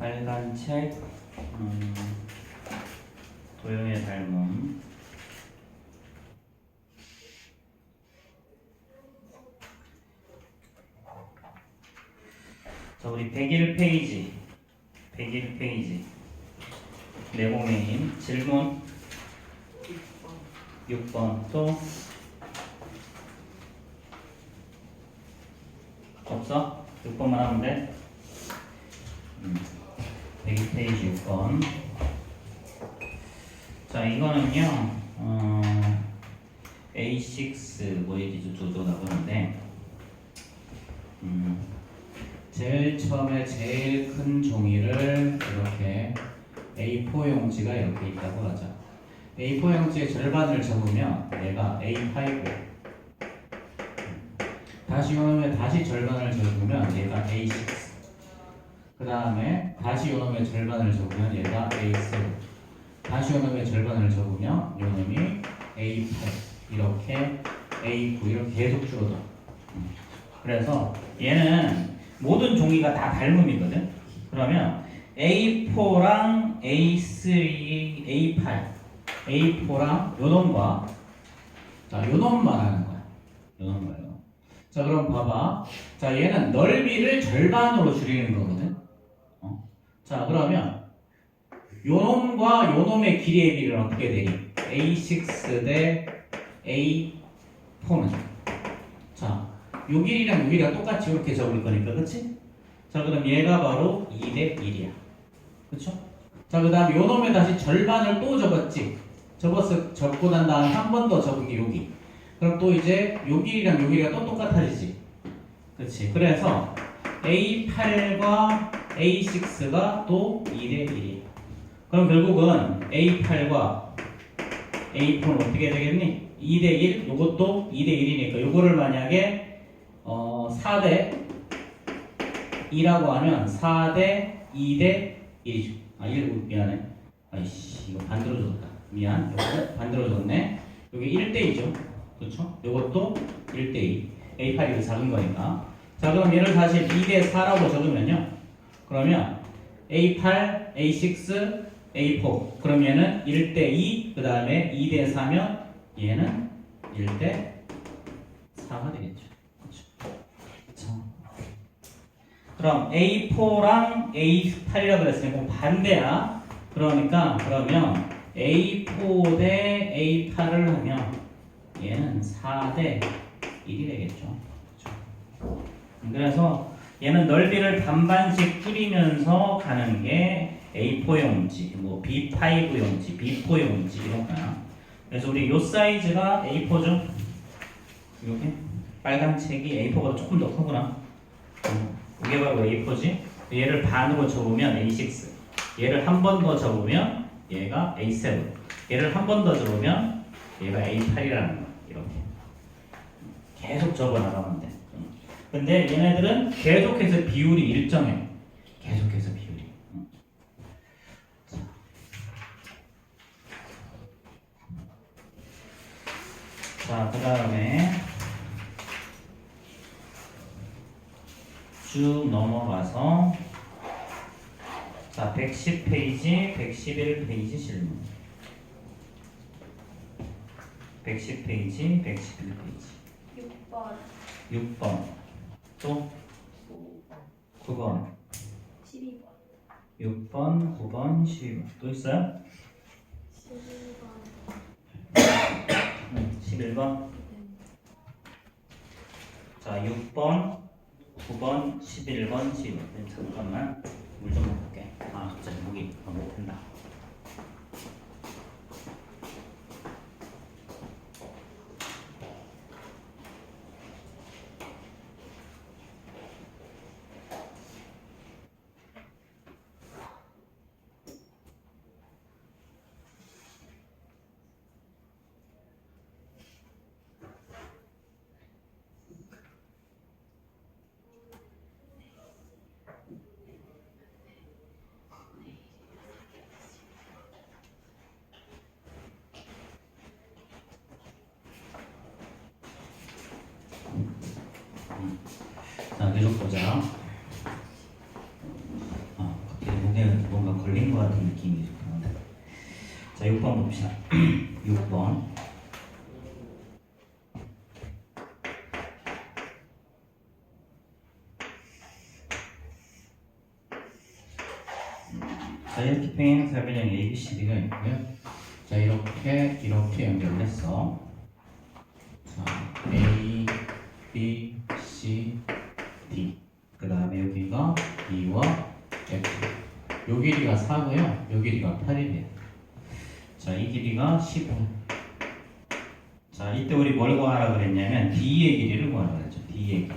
빨간 책, 도형의 닮음. 자, 우리 101페이지. 101페이지. 네모메인 질문 6번 또 없어? 6번만 하면 돼. 102페이지 6번. 자, 이거는요 A6 뭐 얘기 저쪽 나오는데 제일 처음에 제일 큰 종이를 이렇게 A4 용지가 이렇게 있다고 하자. A4 용지의 절반을 접으면 얘가 A5. 다시 요놈의 다시 절반을 접으면 얘가 A6. 그 다음에 다시 요놈의 절반을 접으면 얘가 A7. 다시 요놈의 절반을 접으면 요놈이 A8. 이렇게 A9 이렇게 계속 줄어들어. 그래서 얘는 모든 종이가 다 닮음이거든. 그러면 A4랑 A3, A8, A4랑 요놈과 자 요놈만 하는 거야. 요놈만. 자 그럼 봐봐. 자 얘는 넓이를 절반으로 줄이는 거거든. 자 그러면 요놈과 요놈의 길이의 비율은 어떻게 되니? A6 대 A4는 자 요 길이랑 요 길이가 똑같이 이렇게 접을 거니까 그치? 자 그럼 얘가 바로 2대 1이야. 그쵸? 자 그 다음에 요놈에 다시 절반을 또 접었지. 접고 난 다음에 한 번 더 접은 게 여기. 그럼 또 이제 요 길이랑 요 길이가 또 똑같아지지. 그치? 그래서 A8과 A6가 또 2대 1이야. 그럼 결국은 A8과 A4는 어떻게 되겠니? 2대 1, 요것도 2대 1이니까 요거를 만약에 4대 2라고 하면 4대 2대 1이죠. 아, 1, 미안해. 아이씨, 이거 반대로 줬다. 미안. 요거 반대로 줬네. 여기 1대2죠. 그렇죠? 요것도 1대2. A8이 더 작은 거니까. 자, 그럼 얘를 사실 2대4라고 적으면요. 그러면 A8, A6, A4. 그럼 얘는 1대2, 그 다음에 2대4면 얘는 1대4가 되겠죠. 그럼 A4랑 A8이라고 그랬으니까 반대야. 그러니까 그러면 A4 대 A8을 하면 얘는 4대 1이 되겠죠. 그래서 얘는 넓이를 반반씩 줄이면서 가는 게 A4 용지, 뭐 B5 용지, B4 용지 이런 거야. 그래서 우리 요 사이즈가 A4죠. 이렇게 빨간 책이 A4보다 조금 더 크구나. 이게 바로 A4지. 얘를 반으로 접으면 A6. 얘를 한 번 더 접으면 얘가 A7. 얘를 한 번 더 접으면 얘가 A8이라는 거야. 이렇게 계속 접어 나가면 돼. 근데 얘네들은 계속해서 비율이 일정해. 계속해서 비율이. 자, 그 다음에 쭉 넘어가서 자 110페이지, 111페이지 질문. 110페이지, 111페이지. 6번, 6번. 또 9번. 12번, 6번, 9번, 12번. 또 있어요? 11번, 11번. 자 6번, 9번, 11번, 12번. 잠깐만 물 좀 먹을게. 아 갑자기 목이 너무 탄다. 자, 계속 보자. 갑자기 목이 느낌이 좋다. 자, 6번 봅시다. 6번. 자, 이렇게 평행 사변형 A, B, C, D가 있고요. 자, 이렇게 연결했어. 자, A, B, C, D. 그 다음에 여기가 E와 F. 요 길이가 4고요. 요 길이가 8이래요. 자, 이 길이가 15. 자, 이때 우리 뭘 구하라 그랬냐면 D의 길이를 구하라 그랬죠. D의 길이.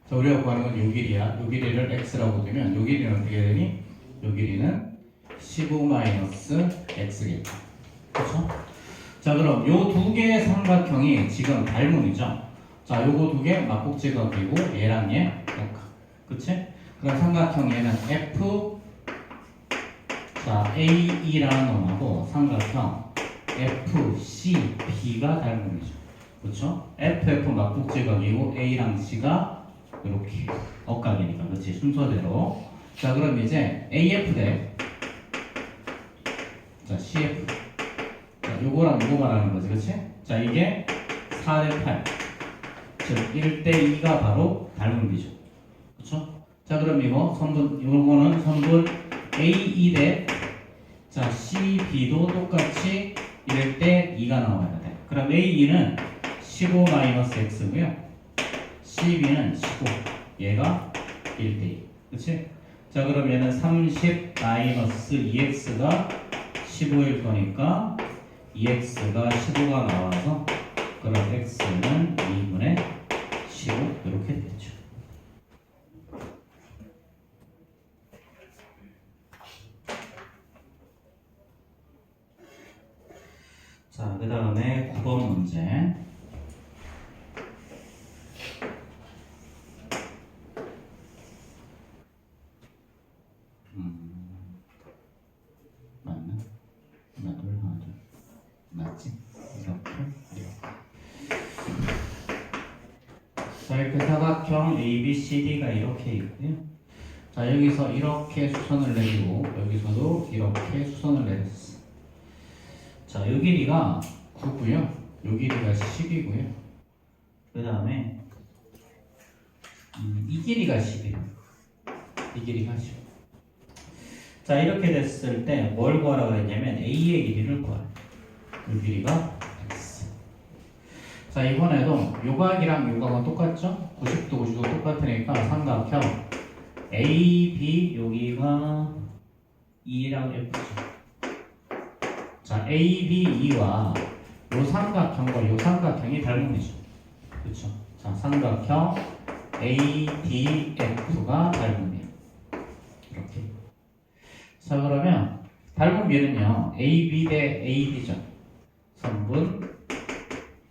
자, 우리가 구하는 건 요 길이야. 요 길이를 x라고 두면 요 길이는 어떻게 되니? 요 길이는 15-x겠죠. 그렇죠? 자, 그럼 요 두 개의 삼각형이 지금 닮음이죠. 자, 요거 두 개 막국지각이고 얘랑 얘 역학. 그치? 그럼 삼각형 얘는 F 자, AE라는 놈하고 삼각형 FCB가 닮음이죠. 그렇죠? FF 막국지각이고 A랑 C가 이렇게 억각이니까 그렇지 순서대로. 자, 그럼 이제 AF 대 자, CF. 자, 요거랑 요거 말하는 거지, 그렇지? 자, 이게 4대 8. 즉 1대 2가 바로 닮음비죠. 그렇죠? 자, 그럼 이거 선분 요거는 선분 AE 대 자, CB도 똑같이 1대 2가 나와야 돼. 그럼 AE는 15-x고요. CB는 15. 얘가 1대 2. 그치? 자, 그럼 얘는 30-2x가 15일 거니까 2x가 15가 나와서 그럼 x는 2분의 15 이렇게 되죠. 자, 그 다음에 9번 문제. 맞나? 하나, 둘, 하나, 둘. 맞지? 이렇게. 자, 이렇게 사각형 ABCD가 이렇게 있고요. 자, 여기서 이렇게 수선을 내리고 여기서도 이렇게 수선을 내렸어. 자, 요 길이가 9고요. 요 길이가 10이고요. 그 다음에 이 길이가 10이에요. 이 길이가 10. 자, 이렇게 됐을 때 뭘 구하라고 했냐면 A의 길이를 구하라. 이 길이가 X. 자, 이번에도 요각이랑 요각은 똑같죠? 90도 90도 똑같으니까 삼각형 A, B 여기가 E랑 F죠. 자, A, B, E와 요 삼각형과 요 삼각형이 닮음이죠. 그렇죠? 자, 삼각형 A, D, F가 닮음이에요. 이렇게. 자, 그러면 닮음비는요 AB 대 AD죠. 선분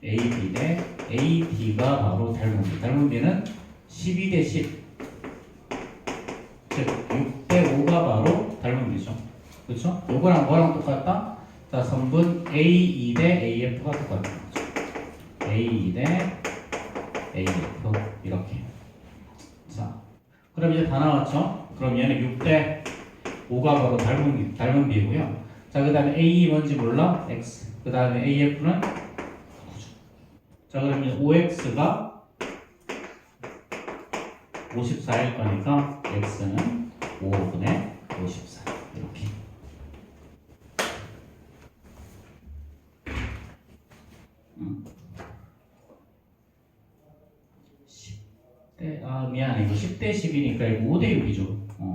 AB 대 AD가 바로 닮음비. 닮음비는 12 대 10. 즉 6 대 5가 바로 닮음비죠. 그렇죠? 요거랑 뭐랑 똑같다? 자, 선분 AE 대 AF가 똑같은 거죠. AE 대 AF 이렇게. 자, 그럼 이제 다 나왔죠? 그럼 얘는 6 대 5가 바로 닮음비고요. 자, 그 다음에 AE 뭔지 몰라? X. 그 다음에 AF는 9죠. 자, 그러면 5X가 54일 거니까 X는 5분의 54. 이렇게. 미안해. 이거 10대 10이니까 이거 5대 6이죠.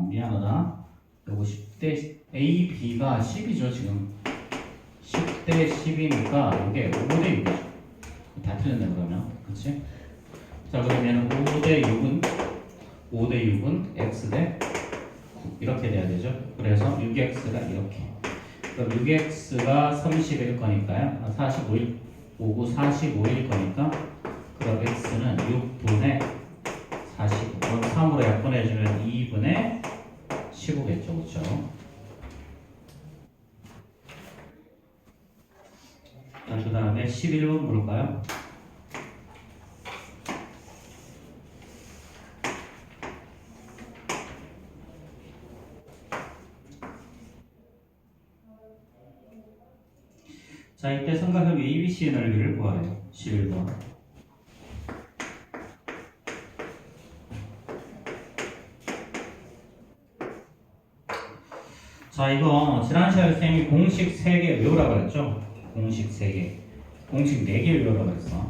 미안하다. 요거 10대 A, B가 10이죠 지금. 10대 10이니까 이게 5대 6이죠. 다 틀렸네 그러면. 그렇지? 자, 그러면 5대 6은 X 대 9 이렇게 돼야 되죠. 그래서 6X가 이렇게. 그럼 6X가 30일 거니까요. 45일 5구 45일 거니까 그럼 X는 6분의 45. 그럼 3으로 약분해주면 2분의 15겠죠. 그렇죠? 자, 그 다음에 11번 물을까요? 자, 이때 삼각형 ABC의 넓이를 구하래요. 11번. 자, 이거 지난 시간에 쌤이 공식 3개 외우라고 그랬죠? 공식 3개. 공식 4개 외우라고 그랬어.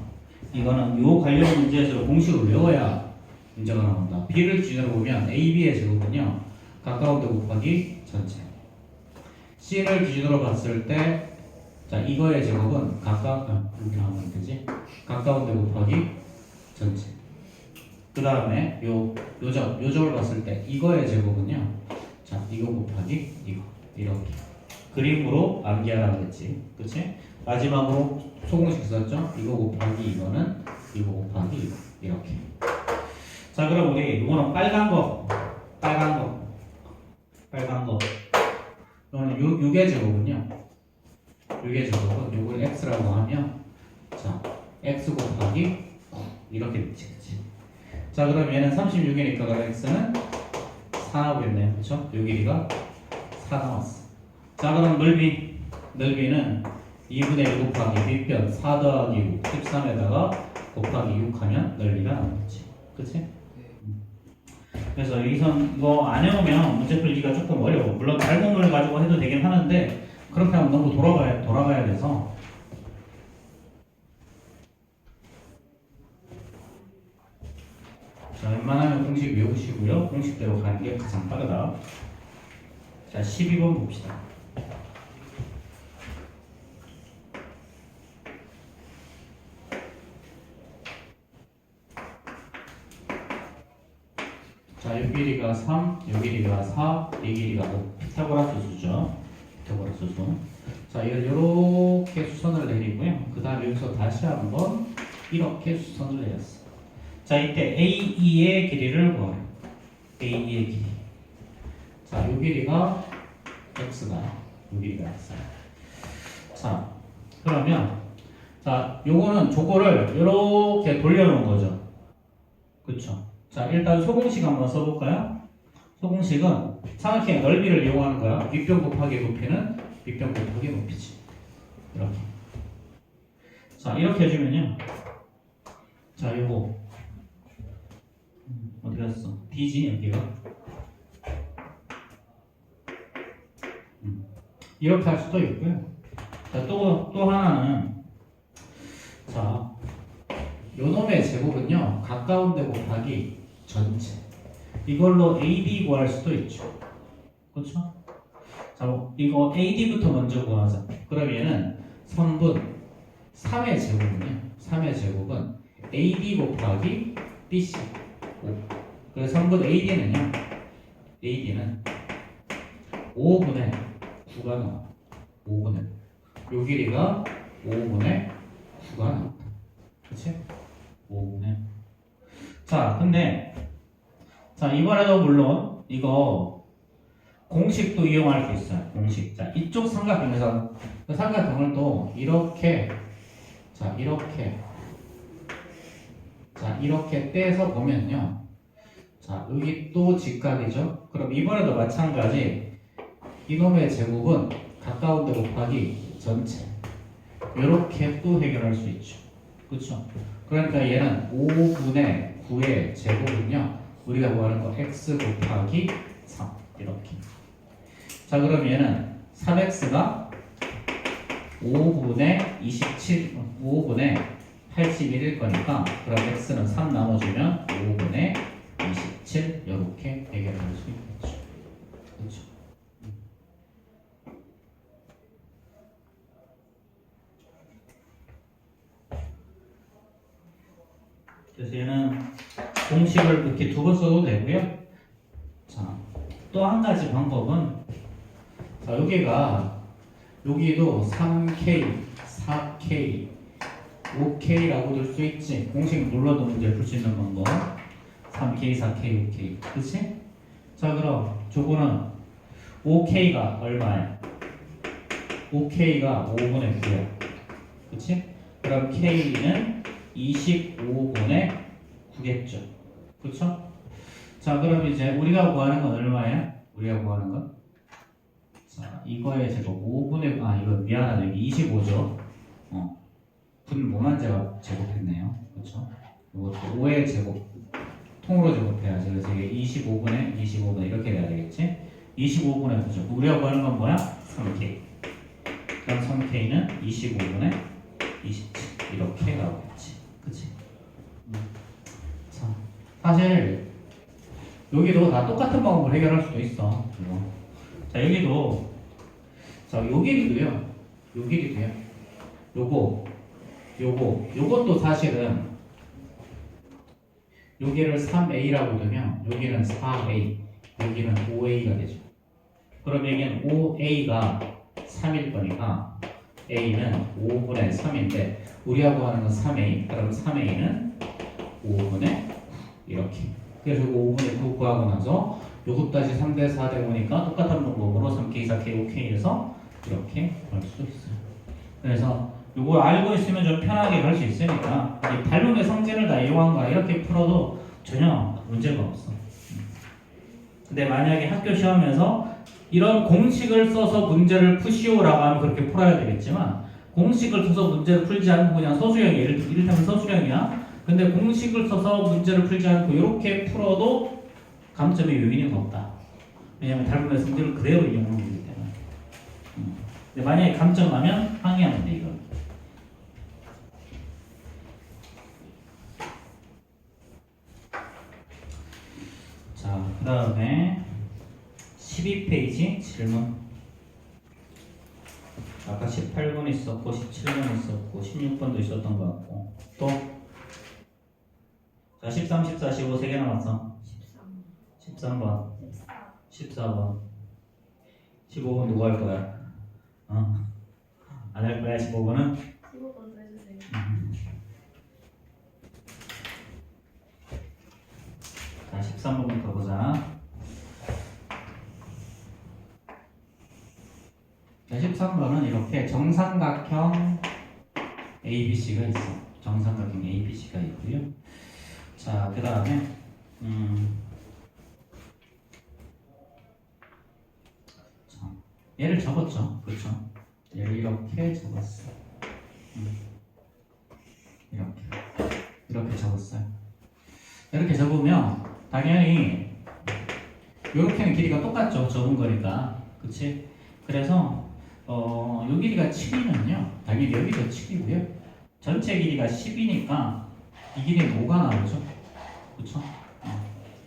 이거는 요 관련 문제에서 공식을 외워야 문제가 나온다. B를 기준으로 보면 AB의 제곱은요, 가까운 데 곱하기 전체. C를 기준으로 봤을 때, 자, 이거의 제곱은 여기 나오면 되지? 가까운 데 곱하기 전체. 그 다음에 요 점을 봤을 때, 이거의 제곱은요, 자, 이거 곱하기 이거. 이렇게. 그림으로 암기하라고 했지. 그치? 마지막으로 소공식 썼죠? 이거 곱하기 이거는 이거 곱하기 이거. 이렇게. 자, 그럼 우리 이거는 빨간 거. 그러면 6의 제곱은요. 6의 제곱은 요걸 x라고 하면, 자, x 곱하기 9 이렇게 되지. 그치? 자, 그럼 얘는 36이니까 그럼 x는 4 나오겠네요. 그쵸? 요 길이가 4 나왔어. 자, 그럼 넓이는 2분의 1 곱하기 밑변 4 더하기 6 13에다가 곱하기 6 하면 넓이가 나오겠지. 그치? 그래서 여기선 이거 안 해오면 문제 풀기가 조금 어려워. 물론 닮음을 가지고 해도 되긴 하는데 그렇게 하면 너무 돌아가야 돼서. 자, 웬만하면 공식 외우시고요. 공식대로 가는 게 가장 빠르다. 자, 12번 봅시다. 자, 요 길이가 3, 요 길이가 4, 이 길이가 5. 피타고라스 수죠. 피타고라스 수. 자, 이걸 이렇게 수선을 내리고요. 그 다음에 여기서 다시 한번 이렇게 수선을 내렸어. 자, 이때 AE의 길이를 구해요. AE의 길이. 자, 요 길이가 X가, 요 길이가 X야. 자, 그러면, 자, 요거는 저거를 이렇게 돌려놓은 거죠. 그쵸? 자, 일단 소공식 한번 써볼까요? 소공식은 삼각형의 넓이를 이용하는 거야. 밑변 곱하기 높이는 밑변 곱하기 높이지. 이렇게. 자, 이렇게 해주면요. 자, 요거. 어디 갔어? D지, 여기가. 이렇게 할 수도 있고요. 자, 또 하나는, 자, 요 놈의 제곱은요, 가까운 데 곱하기 전체. 이걸로 AD 구할 수도 있죠. 그렇죠? 자, 이거 AD부터 먼저 구하자. 그럼 얘는 3분 3의 제곱은요. 3의 제곱은 AD 곱하기 BC. 5. 그래서 3분 AD는요. AD는 5분의 9가 나와. 5분의. 요 길이가 5분의 9가 나온다. 그치? 5분의. 자, 근데 자, 이번에도 물론 이거 공식도 이용할 수 있어요. 공식. 자, 이쪽 삼각형에서 그 삼각형을 또 이렇게, 자, 이렇게 떼서 보면요. 자, 여기 또 직각이죠. 그럼 이번에도 마찬가지 이놈의 제곱은 가까운 데 곱하기 전체. 이렇게 또 해결할 수 있죠. 그렇죠? 그러니까 얘는 5분의 9의 제곱은요. 우리가 구하는 거 x 곱하기 3 이렇게. 자, 그럼 얘는 3x가 5분의 27, 5분의 81일 거니까 그럼 x는 3 나눠주면 5분의 27 이렇게 해결할 수 있겠죠. 그렇죠? 그래서 얘는 공식을 이렇게 두 번 써도 되고요. 자, 또 한 가지 방법은, 자, 여기도 3K, 4K, 5K라고 들 수 있지. 공식 눌러도 문제 풀 수 있는 방법. 3K, 4K, 5K. 그치? 자, 그럼 저거는 5K가 얼마야? 5K가 5분의 9야. 그치? 그럼 K는 25분의 9겠죠. 그쵸? 자, 그럼 이제 우리가 구하는 건 얼마예요? 우리가 구하는 건? 자, 이거에 제곱 5분의, 이거 미안하네. 25죠. 분모만 제곱했네요. 그렇죠? 이것도 5의 제곱 통으로 제곱해야지. 그래서 이게 25분의 이렇게 돼야 되겠지? 25분의 9죠. 우리가 구하는 건 뭐야? 3K. 그럼 3K는 25분의 27 이렇게 나오겠지. 그치? 자, 사실 여기도 다 똑같은 방법으로 해결할 수도 있어. 이거. 자, 여기도 요 길이도요. 요것도 사실은 여기를 3a라고 두면 여기는 4a, 여기는 5a가 되죠. 그럼 여기는 5a가 3일 거니까 a는 5분의 3인데 우리하고 하는 건 3a. 그럼 3a는 5분의 9 이렇게. 그래서 5분의 9 구하고 나서 요것 다시 3대 4대 5니까 똑같은 방법으로 3k, 4k, 5k에서 이렇게 할 수 있어요. 그래서 이걸 알고 있으면 좀 편하게 갈 수 있으니까 이 반론의 성질을 다 이용한 거야. 이렇게 풀어도 전혀 문제가 없어. 근데 만약에 학교 시험에서 이런 공식을 써서 문제를 푸시오라고 하면 그렇게 풀어야 되겠지만 공식을 써서 문제를 풀지 않고 그냥 서술형, 이를테면 서술형이야. 근데 공식을 써서 문제를 풀지 않고 이렇게 풀어도 감점의 요인이 없다. 왜냐하면 닮음의 성질을 그대로 이용하는 거기 때문에. 근데 만약에 감점하면 항의하면 돼 이거. 자, 그 다음에 12페이지 질문. 아까 18번 있었고 17번 있었고 16번도 있었던 것 같고 또 자, 13, 14, 15 3개 남았어. 13번 14번 15번 누구 할 거야? 안 할 거야 15번은? 15번도 해주세요. 자 13번부터 보자. 자 13번은 이렇게 정삼각형 ABC가 있어. 정삼각형 ABC가 있고요. 자 그 다음에 얘를 적었죠. 그렇죠? 얘를 이렇게 적었어. 이렇게 적었어요. 이렇게 적으면 당연히 이렇게는 길이가 똑같죠. 적은 거니까. 그치? 그래서 요 길이가 7이면요. 당연히 여기도 7이고요. 전체 길이가 10이니까 이 길이는 5가 나오죠. 그쵸?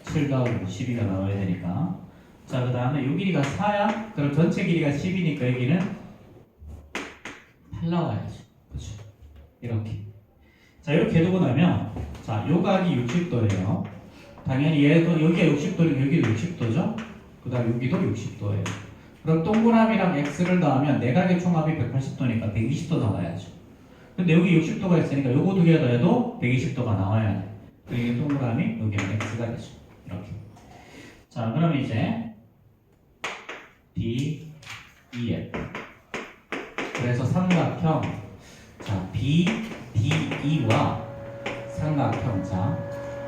7 더하기 12가 나와야 되니까. 자, 그 다음에 요 길이가 4야? 그럼 전체 길이가 10이니까 여기는 8 나와야죠. 그쵸? 이렇게. 자, 이렇게 두고 나면, 자, 요 각이 60도예요. 당연히 얘도, 여기가 60도니까 여기도 60도죠? 그 다음 여기도 60도예요. 그럼 동그라미랑 x를 더하면 내각의 총합이 180도니까 120도 나와야죠. 근데 여기 60도가 있으니까 요거 두 개 더해도 120도가 나와야 돼. 그리고 이게 동그라미, 여기는 x가 되죠. 이렇게. 자, 그럼 이제 D, E, F. 그래서 삼각형, 자, B, D, E와 삼각형, 자,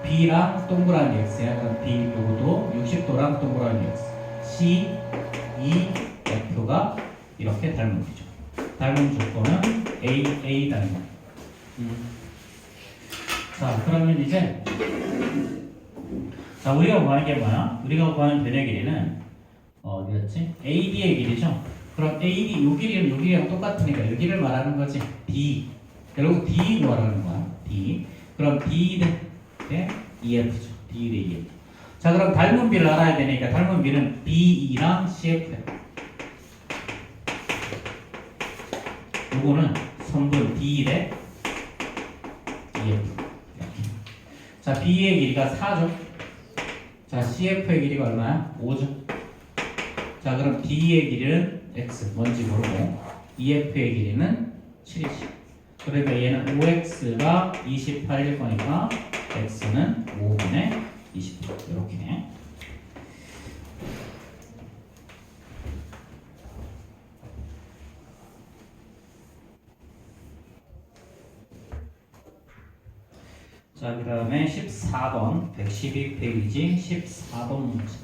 B랑 동그라미 X야. 그럼 B 요것도 60도랑 동그라미 X. C, E, F가 이렇게 닮은 거죠. 닮은 조건은 A, A 닮은. 자, 그러면 이제 자, 우리가 구하는 게 뭐야? 우리가 구하는 변의 길이는 어디였지? AD의 길이죠? 그럼 AD 요 길이는 요 길이랑 똑같으니까 여기를 말하는 거지. D. 결국 D 구하라는 거야. D. 그럼 D 대 EF죠. D 대 EF. 자, 그럼 닮은 비를 알아야 되니까 닮은 비는 BE랑 CF야. 요거는 성분 D 대 EF. 이렇게. 자, B의 길이가 4죠. 자, CF의 길이가 얼마야? 5죠. 자, 그럼 D의 길이는 X, 뭔지 모르고 EF의 길이는 7이지. 그러니까 얘는 5X가 28일 거니까 X는 5분의 28 이렇게. 자, 그 다음에 14번 112페이지 14번 문제.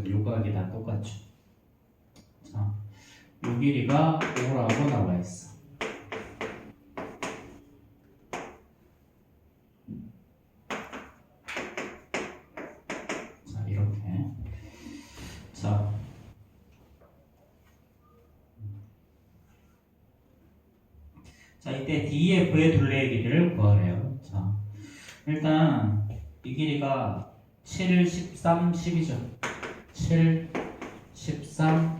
그래도 요각이 다 똑같죠. 자, 요 길이가 5라고 나와 있어. 자, 이렇게. 자, 이때 DEF의 둘레의 길이를 구하래요. 자, 일단 이 길이가 7, 13, 10이죠. 7, 13,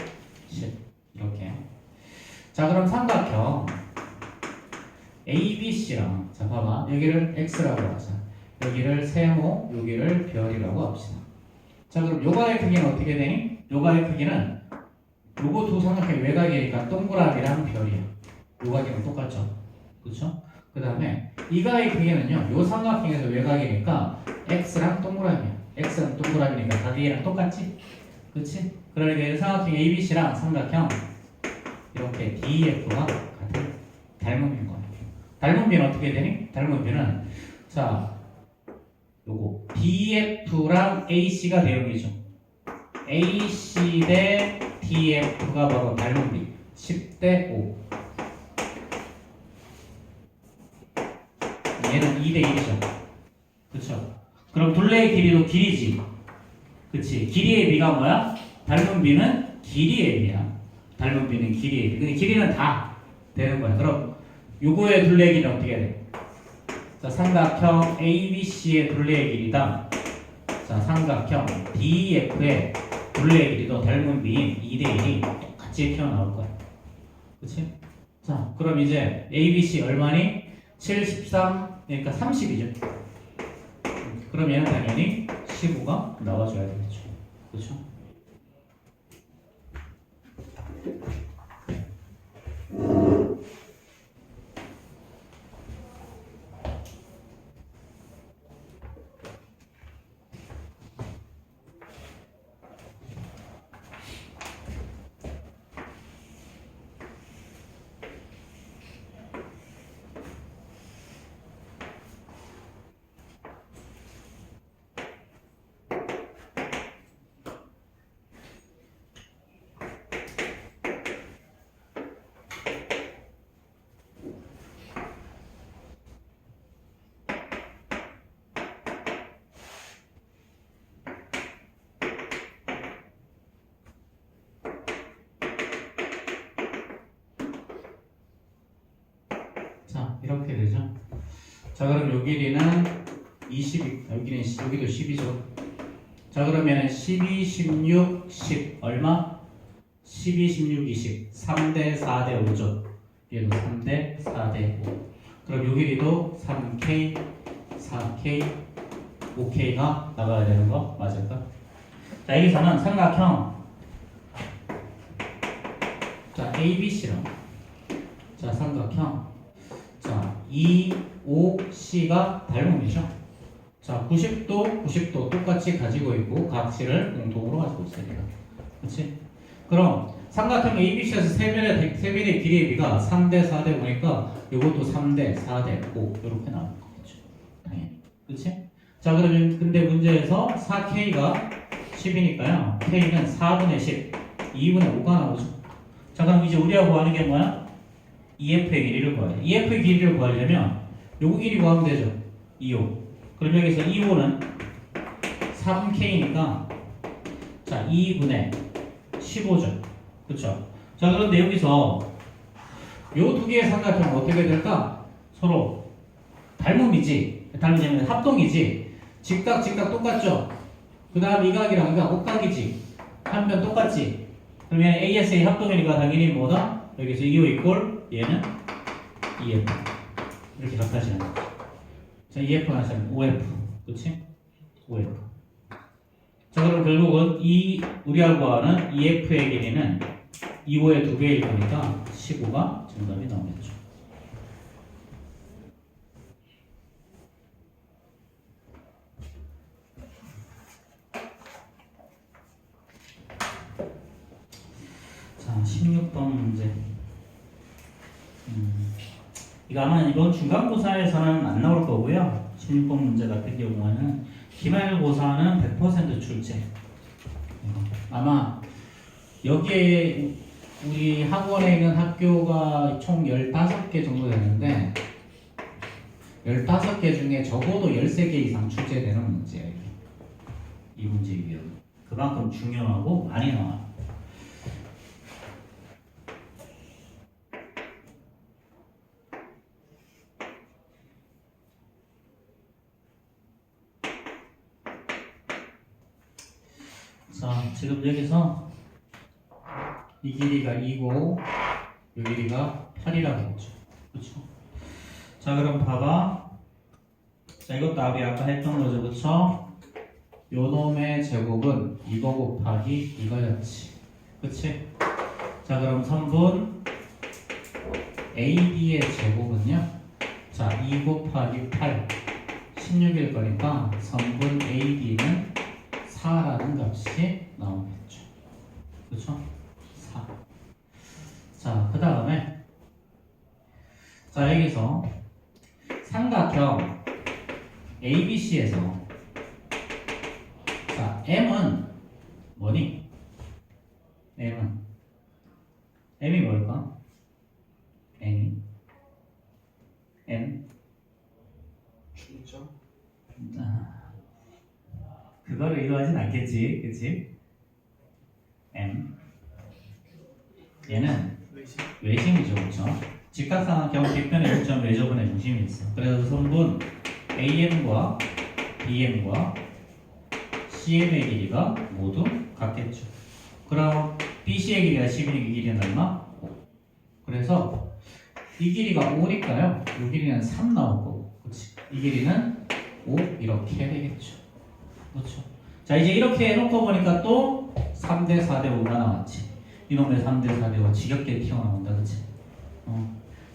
10 이렇게. 자, 그럼 삼각형 ABC랑 자 봐봐, 여기를 X라고 하자. 여기를 세모, 여기를 별이라고 합시다. 자, 그럼 요가의 크기는 어떻게 되니? 요가의 크기는 요거 두 삼각형의 외곽이니까 동그라미랑 별이야. 요각이랑 똑같죠. 그렇죠? 그 다음에 이가의 크기는요, 요 삼각형에서 외곽이니까 X랑 동그라미야. X랑 동그라미니까 가격이랑 똑같지? 그렇지? 그러니까 이 삼각형 ABC랑 삼각형 이렇게 DEF가 같은 닮은 비인 거야. 닮은 비는 어떻게 되니? 닮은 비는 자, 요거 DF랑 AC가 대응이죠. AC 대 DF가 바로 닮은 비. 10대 5. 얘는 2대 1이죠. 그쵸? 그럼 둘레의 길이도 길이지. 그치? 길이의 비가 뭐야? 닮은 비는 길이의 비야. 닮은 비는 길이의 비. 근데 길이는 다 되는 거야. 그럼 요거의 둘레의 길이는 어떻게 돼? 자, 삼각형 ABC의 둘레의 길이다. 자, 삼각형 DEF의 둘레의 길이도 닮은 비인 2대 1이 똑같이 튀어나올 거야. 그치? 자, 그럼 이제 ABC 얼마니? 7, 13, 그러니까 30이죠. 그럼 얘는 당연히 15가 나와줘야 되겠죠. 그렇죠? 자, 이렇게 되죠. 자, 그럼 요 길이는 20, 여기는 여기도 10이죠. 자, 그러면은 12, 16, 10 얼마? 12, 16, 20 3대 4대 5죠. 얘도 3대 4대 5. 그럼 요 길이도 3K, 4K, 5K가 나가야 되는 거 맞을까? 자, 여기서는 삼각형 자, ABC랑 자, 삼각형 자, 2, 5, C가 닮음이죠. 자, 90도, 90도 똑같이 가지고 있고 각질을 공통으로 가지고 있습니다. 그렇지? 그럼 삼각형 ABC에서 세변의 길이의 비가 3대 4대 5니까 이것도 3대 4대 5 이렇게 나올 거겠죠. 당연히. 그렇지? 자, 그러면 근데 문제에서 4K가 10이니까요. K는 4분의 10, 2분의 5가 나오죠. 자, 그럼 이제 우리가 구하는 게 뭐야? EF의 길이를 구해야 돼. EF의 길이를 구하려면 요거 길이 구하면 되죠. 2호. 그럼 여기서 2호는 3K니까 자, 2분의 15죠. 그쵸? 자, 그런데 여기서 요 두 개의 삼각형은 어떻게 될까? 서로 닮음이지. 닮음이면 합동이지. 직각 똑같죠? 그 다음 이 각이랑 이 각 옥각이지. 한 변 똑같지? 그러면 ASA 합동이니까 당연히 뭐다? 여기서 2호 이꼴 얘는 EF 이렇게 나타나시는 거죠. 자, EF가 나타나면 OF 그치? OF. 자, 그럼 결국은 이 우리가 구하는 EF의 길이는 2호의 2배일 거니까 15가 정답이 나오겠죠. 자, 16번 문제. 이거 아마 이번 중간고사에서는 안 나올 거고요. 16번 문제 같은 경우에는 기말고사는 100% 출제. 아마 여기에 우리 학원에 있는 학교가 총 15개 정도 되는데 15개 중에 적어도 13개 이상 출제되는 문제예요. 이 문제 유형. 그만큼 중요하고 많이 나와요. 자, 지금 여기서 이 길이가 2고 이 길이가 8이라고 했죠. 그렇죠? 자, 그럼 봐봐. 자, 이것도 답이 아까 했던 거죠. 그렇죠? 요 놈의 제곱은 이거 곱하기 이거였지. 그치? 자, 그럼 선분 AB의 제곱은요. 자, 2 곱하기 8 16일 거니까 선분 AB는 4라는 값이 나오겠죠. 그렇죠? 4. 자, 그 다음에 자, 여기서 삼각형 ABC에서 자, M은 뭐니? M이 뭘까? M 중점? 그거를 이루하진 않겠지, 그치? 얘는 외심이죠, 그렇죠? 직각삼각형 빗변의 요점 외접근의 중심이 있어. 그래서 선분 AM과 BM과 CM의 길이가 모두 같겠죠. 그럼 BC의 길이가 10이니까 이 길이는 얼마? 5. 그래서 이 길이가 5니까요. 이 길이는 3 나올 거고, 그렇지? 이 길이는 5 이렇게 되겠죠. 그렇죠? 자, 이제 이렇게 해놓고 보니까 또 3대 4대 5가 나왔지. 이놈의 3대 4대 5 지겹게 튀어나온다, 그렇지?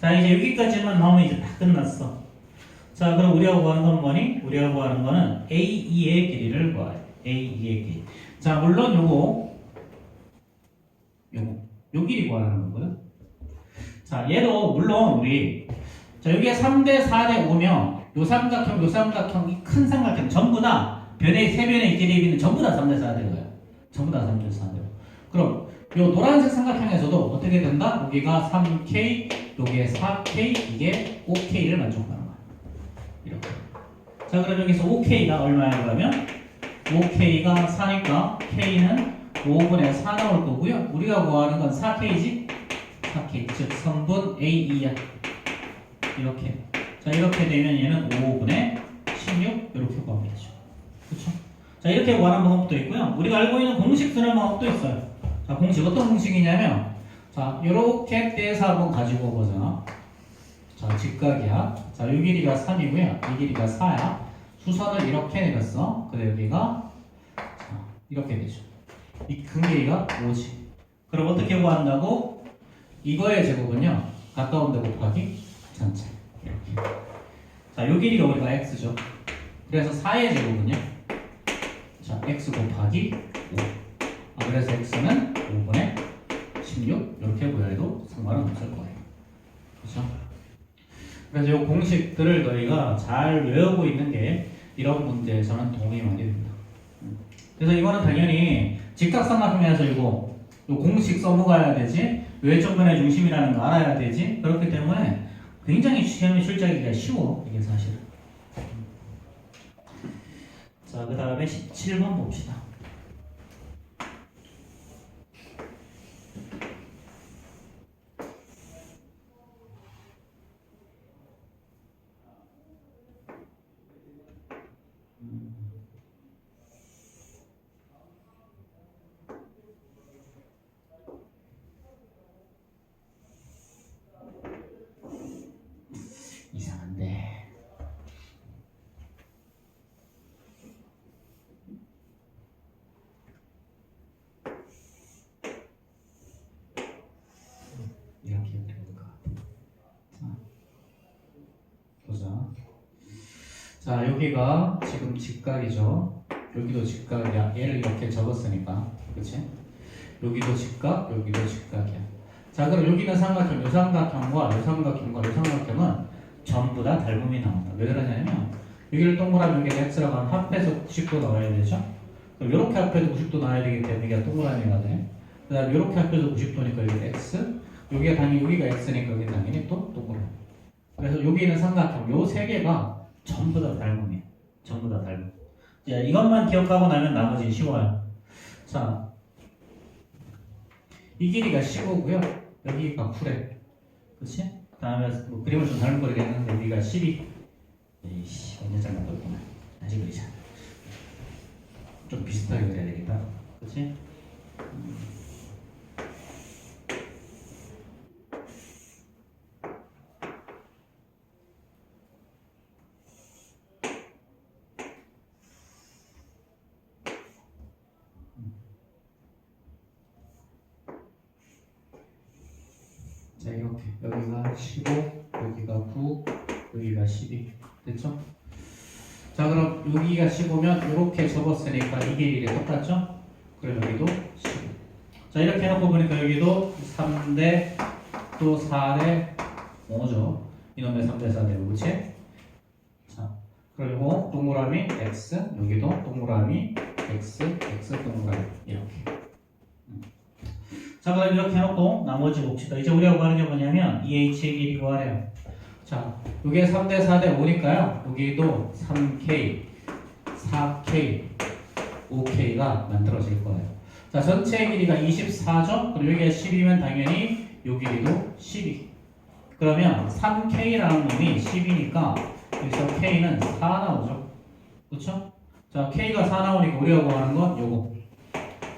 자, 이제 여기까지만 나오면 이제 다 끝났어. 자, 그럼 우리가 구하는 건 뭐니? 우리가 구하는 거는 A2의 길이를 구해요. A2의 길이. 자, 물론 요거 요 길이 구하는 거고요. 자, 얘도 물론 우리 자, 여기에 3대 4대 5면 요 삼각형, 이 큰 삼각형 전부 다 변의 세 변의 길이는 전부 다 3대 4대고요. 전부 다 3대 4대고. 그럼 요 노란색 삼각형에서도 어떻게 된다? 여기가 3K, 여기에 4K, 이게 5K를 만족하는 거야. 이렇게. 자, 그럼 여기서 5K가 얼마야 그러면? 5K가 4니까 K는 5분의 4 나올 거고요. 우리가 구하는 건 4K지? 4K, 즉 선분 A2야. 이렇게. 자, 이렇게 되면 얘는 5분의 16 이렇게 구하겠죠. 그렇죠? 자, 이렇게 구하는 방법도 있고요. 우리가 알고 있는 공식 쓰는 방법도 있어요. 자, 공식 어떤 공식이냐면 자, 요렇게 떼서 한번 가지고 보자. 자, 직각이야. 자, 요 길이가 3이고요. 이 길이가 4야. 수선을 이렇게 내렸어. 근데 여기가 자, 이렇게 되죠. 이 큰 길이가 5지. 그럼 어떻게 구한다고? 이거의 제곱은요. 가까운 데 곱하기 전체. 이렇게. 자, 요 길이가 우리가 x죠. 그래서 4의 제곱은요. 자, x 곱하기 5. 그래서 x는 5분의 16 이렇게 구해도 상관은 없을 거예요. 그렇죠? 그래서 이 공식들을 너희가 잘 외우고 있는 게 이런 문제에서는 도움이 많이 됩니다. 그래서 이거는 당연히 직각삼각형에서 요 공식 써먹어야 되지, 외적변의 중심이라는 거 알아야 되지. 그렇기 때문에 굉장히 시험에 출제하기가 쉬워, 이게 사실은. 자, 그 다음에 17번 봅시다. 이상한데. 이렇게 되는 것 같아. 자, 보자. 자, 여기가 지금 직각이죠. 여기도 직각이야. 얘를 이렇게 적었으니까, 그렇지? 여기도 직각, 여기도 직각이야. 자, 그럼 여기는 삼각형, 요 삼각형과 요 삼각형과 요 삼각형은 전부 다 닮음이 나온다. 왜 그러냐면 여기를 동그라미 여기 x라고 하면 합해서 90도 나와야 되죠. 그럼 이렇게 합해도 90도 나와야 되기 때문에 이게 동그라미가 돼. 그 다음에 이렇게 합해도 90도니까 여기 x. 여기가 당연히 여기가 x니까 여기 당연히 또 동그라미. 그래서 여기 있는 삼각형 요 세 개가 전부 다 닮음이에요. 전부 다 닮음. 자, 이것만 기억하고 나면 나머지 쉬워요. 자, 이 길이가 15고요. 여기가 9래. 그치? 그 다음에 뭐 그림을 좀 잘못 그리겠는데 여기가 12. 에이씨, 완전 잘못 그렸구나. 다시 그리자. 좀 비슷하게 그려야 되겠다. 그치? 자, 이렇게 여기가 15, 여기가 9, 여기가 12 됐죠? 자, 그럼 여기가 15면 이렇게 접었으니까 이 길이가 똑같죠? 그럼 여기도 15. 자, 이렇게 해놓고 보니까 여기도 3대 또 4대 5죠. 이놈의 3대 4대 5지? 자, 그리고 동그라미 x, 여기도 동그라미 x, x 동그라미 이렇게. 자, 그럼 이렇게 해놓고 나머지 봅시다. 이제 우리가 구하는 게 뭐냐면 EH의 길이 구하래요. 자, 이게 3대 4대 5니까요. 여기도 3K, 4K, 5K가 만들어질 거예요. 자, 전체 길이가 24죠? 그럼 여기가 10이면 당연히 요 길이도 12. 그러면 3K라는 놈이 10이니까 여기서 K는 4 나오죠. 그쵸? 자, K가 4 나오니까 우리가 구하는 건 요거.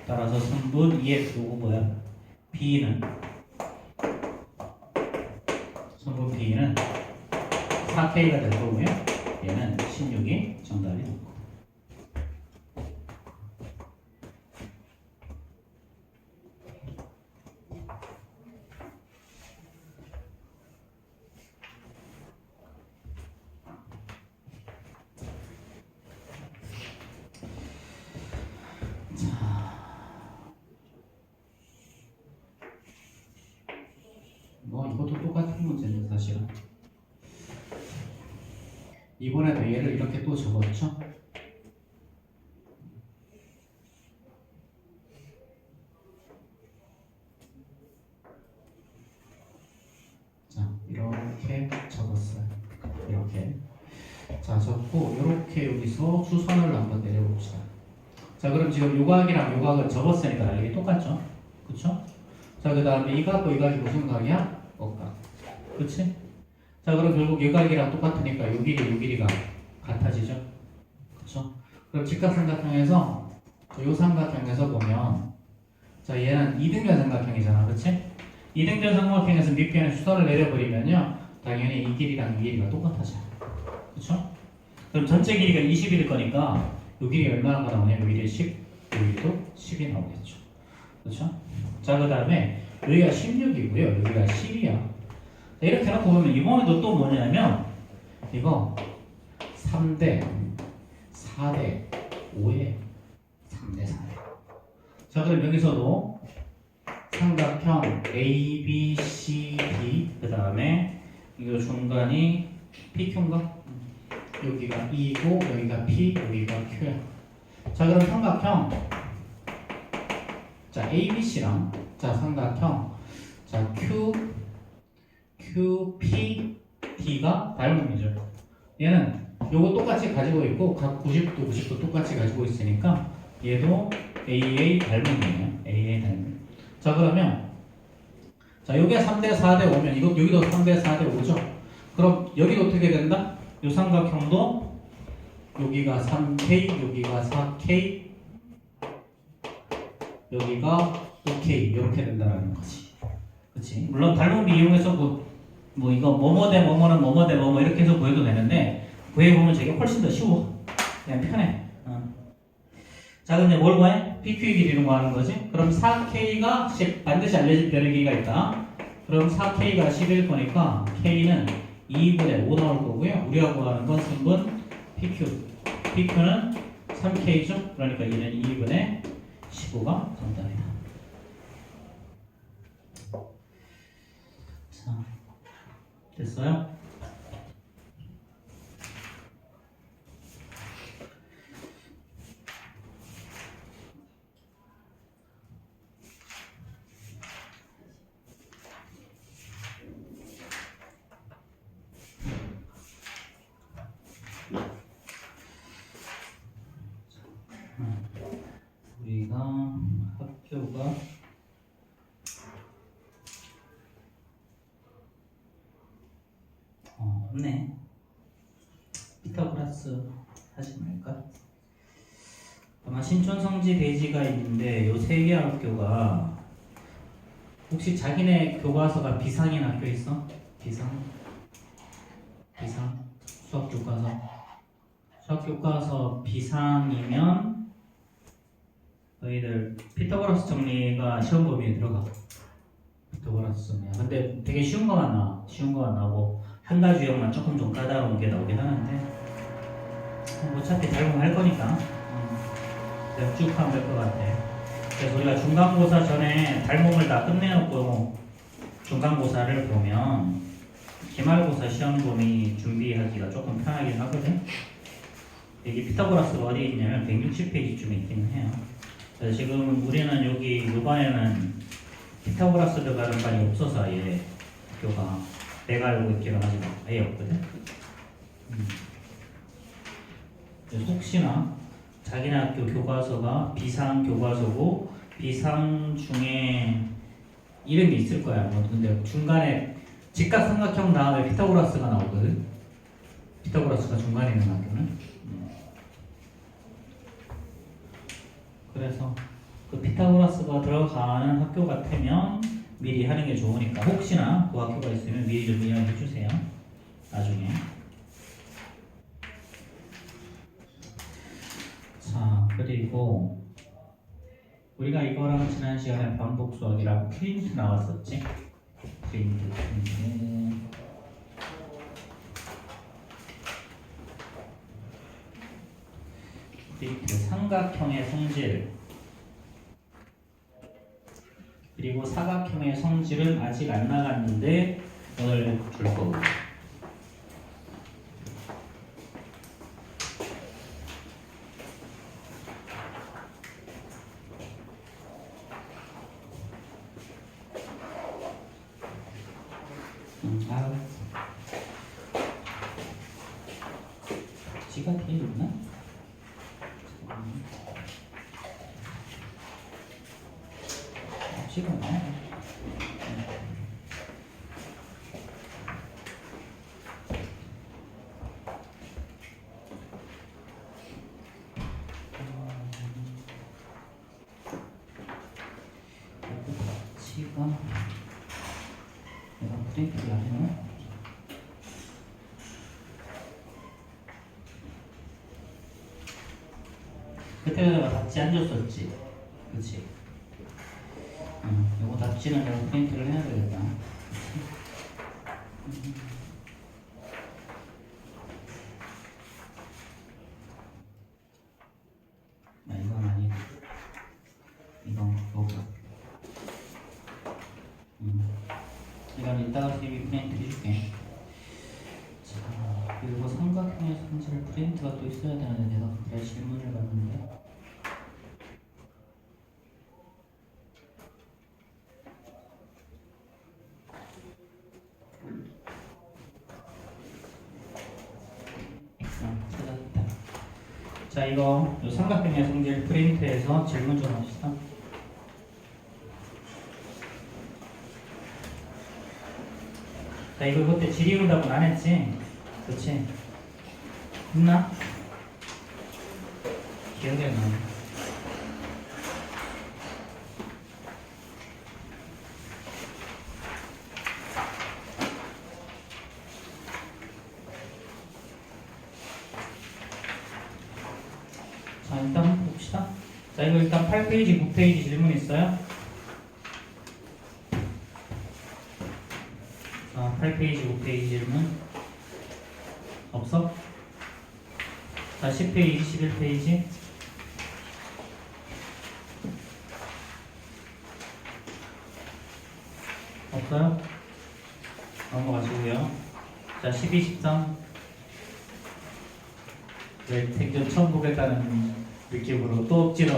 따라서 3분 2의 요거 뭐야? B는 3분 B는 4K가 될 거고요. 얘는 16이 정답이 될 거고. 뭐 이것도 똑같은 문제인데 사실은. 이번에도 얘를 이렇게 또 적었죠? 자, 이렇게 적었어요. 이렇게. 자, 적고 이렇게 여기서 수선을 한번 내려봅시다. 자, 그럼 지금 요각이랑 요각을 적었으니까 이게 똑같죠? 그쵸? 자, 그 다음에 이 각도 이 각이 무슨 각이야? 억각. 그치? 자, 그럼 결국 이 각이랑 똑같으니까 요 길이 요 길이가 같아지죠? 그쵸? 그럼 직각삼각형에서 요 삼각형에서 보면 자, 얘는 이등변 삼각형이잖아. 그치? 이등변 삼각형에서 밑변에 수선을 내려버리면요 당연히 이 길이랑 이 길이가 똑같아져요. 그쵸? 그럼 전체 길이가 20일 거니까 요 길이 얼마나 나오냐? 요 길이 10, 요 길이도 10이 나오겠죠. 그쵸? 자, 그 다음에 여기가 16이고요. 여기가 10이야. 이렇게 해놓고 보면 이번에도 또 뭐냐면 이거 3대 4대 5에 3대 4대. 자, 그럼 여기서도 삼각형 A, B, C, D 그 다음에 이 중간이 PQ인가? 여기가 E고 여기가 P 여기가 Q야. 자, 그럼 삼각형 자, ABC랑 자, 삼각형 자, QPD가 닮음이죠. 얘는 요거 똑같이 가지고 있고 각 90도 90도 똑같이 가지고 있으니까 얘도 AA 닮음이에요. AA 닮음. 자, 그러면 자, 요게 3대 4대 5면 이거 여기도 3대 4대 5죠. 그럼 여기도 어떻게 된다? 요 삼각형도 여기가 3K 여기가 4K 여기가 5K 이렇게 된다는 거지. 그치? 물론 닮음비 이용해서 뭐 이거 뭐뭐 대 뭐뭐는 뭐뭐 대 뭐뭐 이렇게 해서 구해도 되는데 구해보면 저게 훨씬 더 쉬워. 그냥 편해. 자, 근데 뭘 구해? PQ의 길이를 구하는 거지. 그럼 4K가 10 반드시 알려진 변의 길이가 있다. 그럼 4K가 10일 거니까 K는 2분의 5 나올 거고요. 우리가 구하는 건 3분 PQ. PQ는 3K죠. 그러니까 얘는 2분의 15가 정답이다. 자, 됐어요? 없네. 피타고라스 하지 말까? 아마 신촌성지 대지가 있는데 요 세 개 학교가 혹시 자기네 교과서가 비상인 학교 있어? 비상? 수학 교과서 비상이면 너희들 피타고라스 정리가 시험 범위에 들어가. 피타고라스 정리야. 근데 되게 쉬운 거만 나와. 쉬운 거만 나오고 한 가지 유형만 조금 좀 까다로운 게 나오긴 하는데 어차피 잘 보면 할 거니까 그냥 쭉 하면 될 것 같아. 그래서 우리가 중간고사 전에 달몸을 다 끝내놓고 중간고사를 보면 기말고사 시험 범위 준비하기가 조금 편하긴 하거든. 여기 피타고라스가 어디 있냐면 160페이지쯤에 있기는 해요. 그래서 지금 우리는 여기 요반에는 피타고라스 들어가는 반이 없어서 아예 학교가 내가 알고 있기는 아직 아예 없거든. 그래서 혹시나 자기네 학교 교과서가 비상 교과서고 비상 중에 이름이 있을 거야. 뭐 근데 중간에 직각삼각형 다음에 피타고라스가 나오거든. 피타고라스가 중간에 있는 학교는. 그래서 그 피타고라스가 들어가는 학교 같으면 미리 하는 게 좋으니까 혹시나 그 학교가 있으면 미리 좀 이야기해 주세요. 나중에. 자, 그리고 우리가 이거랑 지난 시간에 반복 수학이랑 프린트 나왔었지? 프린트. 삼각형의 성질 그리고 사각형의 성질은 아직 안 나갔는데 오늘 줄 거고. 지가 뒤에 있나? 지금 지가 내가 프린트를 안 했나? 그때 내가 답지 안 줬었지, 그렇지? 이거 답지는 내가 프린트를 해야 되겠다. 이건 아니고 이건 뭐고? 이건 이따가 선생님이 프린트 해줄게. 자, 그리고 삼각형의 성질 프린트가 또 있어야 되는데 내가 그때 질문을 받는데. 찾았다. 자, 이거 삼각형의 성질 프린트에서 질문 좀 합시다. 자, 이거 그때 질의응답은 안 했지? 그치? 했나? 기억이 안 나네. 자, 일단 한번 봅시다. 자, 이거 일단 8페이지, 9페이지 질문 있어요? 자, 8페이지, 9페이지 질문 없어? 자, 10페이지, 11페이지 없어요? 넘어가시고요. 자, 12, 13 왜 생전 처음 보겠다는 느낌으로 또 찌러.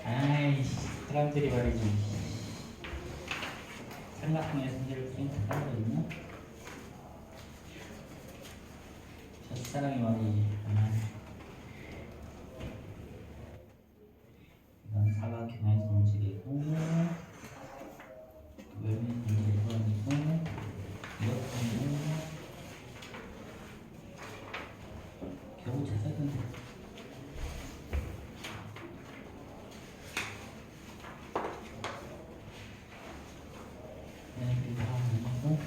아이씨, 사람들이 말이지. 삼각형의 성질을 프린트 하고 있나? 첫사랑이 말이지. 이건 사각형의 성질이고 외면의 성질이 아니고 이것도 너무 잘 썼던데. 얘네들이 다 하고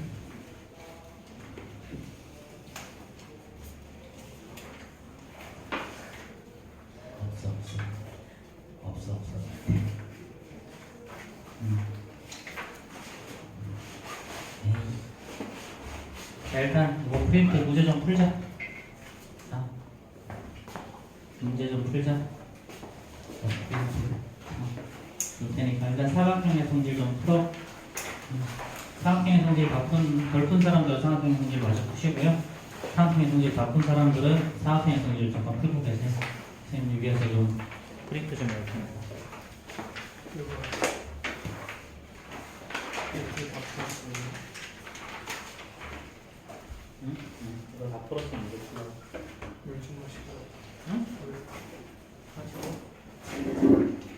없어. 에이. 자, 일단 이거 프린트 문제 좀 풀자. 자, 문제 좀 풀자. 자, 줄 테니까 일단 사각형의 성질 좀 풀어. 사각형의 성질 덜 푼 사람들은 사각형의 성질 마저 푸시고요. 사각형의 성질 다 푼 사람들은 사각형의 성질 잠깐 풀고 계세요. 선생님 위에서 좀 프린트 좀 할 테니까. 이렇게 다 풀었어요. 응? 이거 다 풀었으면